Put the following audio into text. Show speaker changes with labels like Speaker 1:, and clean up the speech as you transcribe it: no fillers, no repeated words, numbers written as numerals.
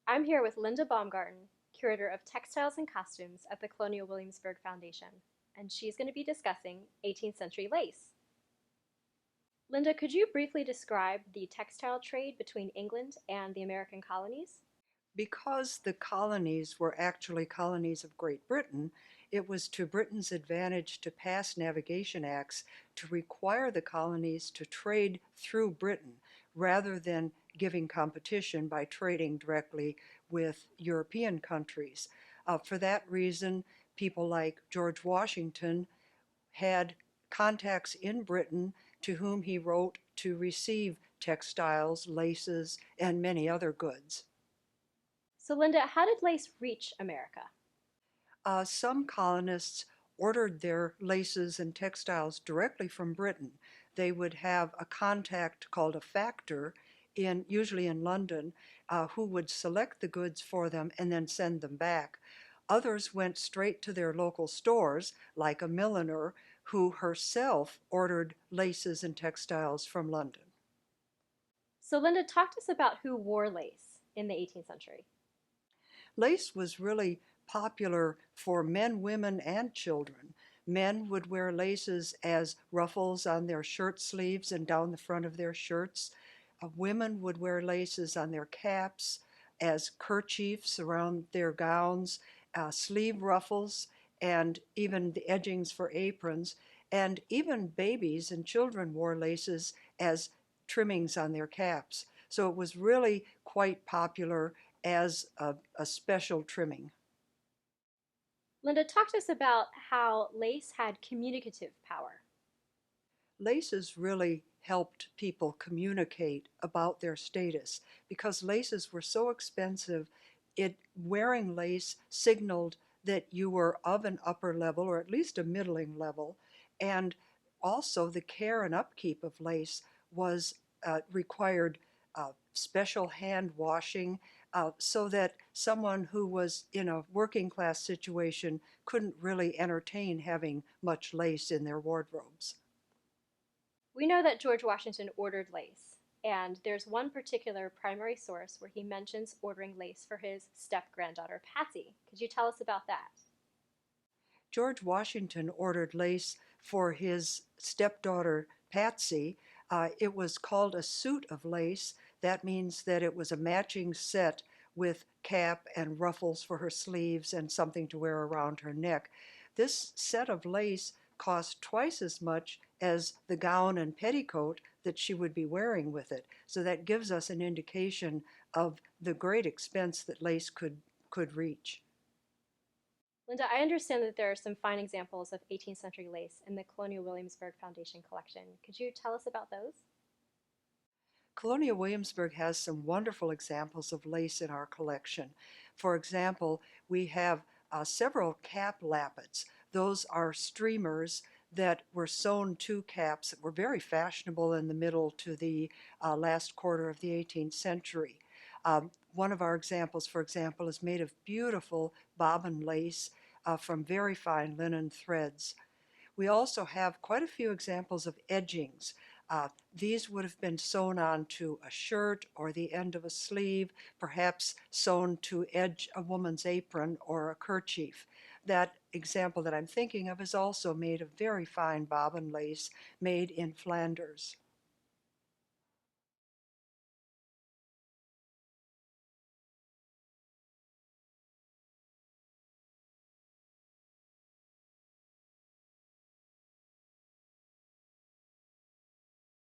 Speaker 1: I'm here with Linda Baumgarten, curator of textiles and costumes at the Colonial Williamsburg Foundation, and she's going to be discussing 18th century lace. Linda, could you briefly describe the textile trade between England and the American colonies?
Speaker 2: Because the colonies were actually colonies of Great Britain, it was to Britain's advantage to pass navigation acts to require the colonies to trade through Britain rather than giving competition by trading directly with European countries. For that reason, people like George Washington had contacts in Britain to whom he wrote to receive textiles, laces, and many other goods.
Speaker 1: So, Linda, how did lace reach America?
Speaker 2: Some colonists ordered their laces and textiles directly from Britain. They would have a contact called a factor, usually in London, who would select the goods for them and then send them back. Others went straight to their local stores, like a milliner who herself ordered laces and textiles from London.
Speaker 1: So, Linda, talk to us about who wore lace in the 18th century.
Speaker 2: Lace was really popular for men, women, and children. Men would wear laces as ruffles on their shirt sleeves and down the front of their shirts. Women would wear laces on their caps, as kerchiefs around their gowns, sleeve ruffles, and even the edgings for aprons. And even babies and children wore laces as trimmings on their caps. So it was really quite popular as a special trimming.
Speaker 1: Linda, talk to us about how lace had communicative power.
Speaker 2: Laces really helped people communicate about their status because laces were so expensive. Wearing lace signaled that you were of an upper level or at least a middling level, and also the care and upkeep of lace was required special hand washing, so that someone who was in a working class situation couldn't really entertain having much lace in their wardrobes.
Speaker 1: We know that George Washington ordered lace, and there's one particular primary source where he mentions ordering lace for his step granddaughter, Patsy. Could you tell us about that?
Speaker 2: George Washington ordered lace for his stepdaughter Patsy. It was called a suit of lace. That means that it was a matching set with cap and ruffles for her sleeves and something to wear around her neck. This set of lace cost twice as much as the gown and petticoat that she would be wearing with it. So that gives us an indication of the great expense that lace could reach.
Speaker 1: Linda, I understand that there are some fine examples of 18th century lace in the Colonial Williamsburg Foundation collection. Could you tell us about those?
Speaker 2: Colonial Williamsburg has some wonderful examples of lace in our collection. For example, we have several cap lappets. Those are streamers that were sewn to caps that were very fashionable in the middle to the last quarter of the 18th century. One of our examples, for example, is made of beautiful bobbin lace from very fine linen threads. We also have quite a few examples of edgings. These would have been sewn onto a shirt or the end of a sleeve, perhaps sewn to edge a woman's apron or a kerchief. That example that I'm thinking of is also made of very fine bobbin lace made in Flanders.